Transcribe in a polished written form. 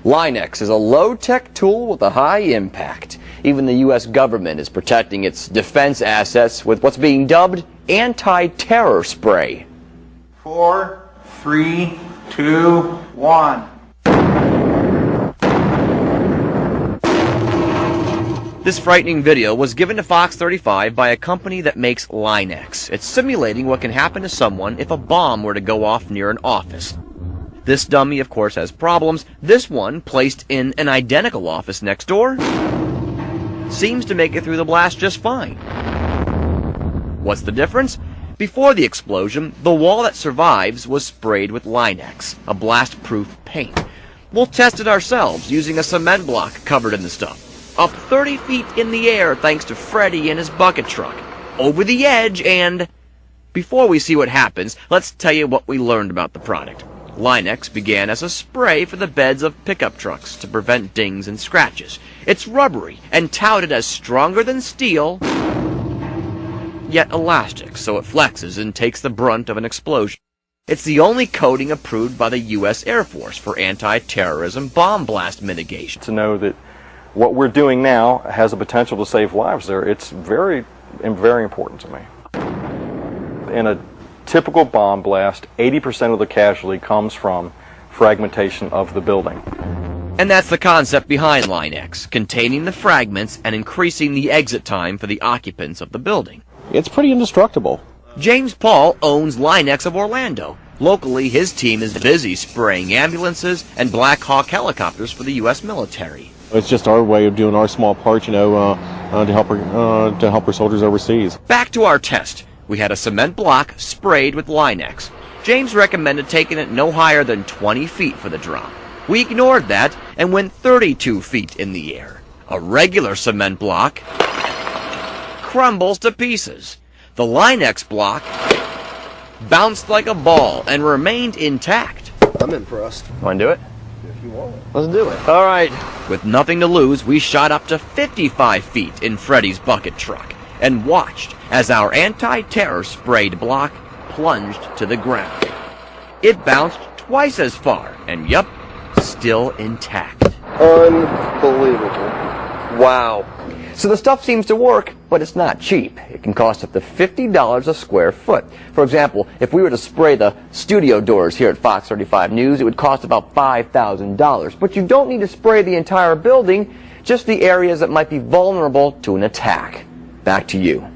Line-X is a low-tech tool with a high impact. Even the U.S. government is protecting its defense assets with what's being dubbed anti-terror spray. 4, 3, 2, 1. This frightening video was given to Fox 35 by a company that makes Line-X. It's simulating what can happen to someone if a bomb were to go off near an office. This dummy, of course, has problems. This one, placed in an identical office next door, seems to make it through the blast just fine. What's the difference? Before the explosion, the wall that survives was sprayed with Line-X, a blast-proof paint. We'll test it ourselves using a cement block covered in the stuff. Up 30 feet in the air thanks to Freddy and his bucket truck. Over the edge and... Before we see what happens, let's tell you what we learned about the product. Line-X began as a spray for the beds of pickup trucks to prevent dings and scratches. It's rubbery and touted as stronger than steel, yet elastic, so it flexes and takes the brunt of an explosion. It's the only coating approved by the U.S. Air Force for anti-terrorism bomb blast mitigation. To know that what we're doing now has a potential to save lives there, it's very, very important to me. In a typical bomb blast, 80% of the casualty comes from fragmentation of the building. And that's the concept behind Line-X, containing the fragments and increasing the exit time for the occupants of the building. It's pretty indestructible. James Paul owns Line-X of Orlando. Locally, his team is busy spraying ambulances and Black Hawk helicopters for the U.S. military. It's just our way of doing our small part, to help our soldiers overseas. Back to our test. We had a cement block sprayed with Line-X. James recommended taking it no higher than 20 feet for the drop. We ignored that and went 32 feet in the air. A regular cement block crumbles to pieces. The Line-X block bounced like a ball and remained intact. I'm impressed. Want to do it? If you want. Let's do it. All right. With nothing to lose, we shot up to 55 feet in Freddy's bucket truck and watched as our anti-terror sprayed block plunged to the ground. It bounced twice as far, and yup, still intact. Unbelievable. Wow. So the stuff seems to work, but it's not cheap. It can cost up to $50 a square foot. For example, if we were to spray the studio doors here at Fox 35 News, it would cost about $5,000. But you don't need to spray the entire building, just the areas that might be vulnerable to an attack. Back to you.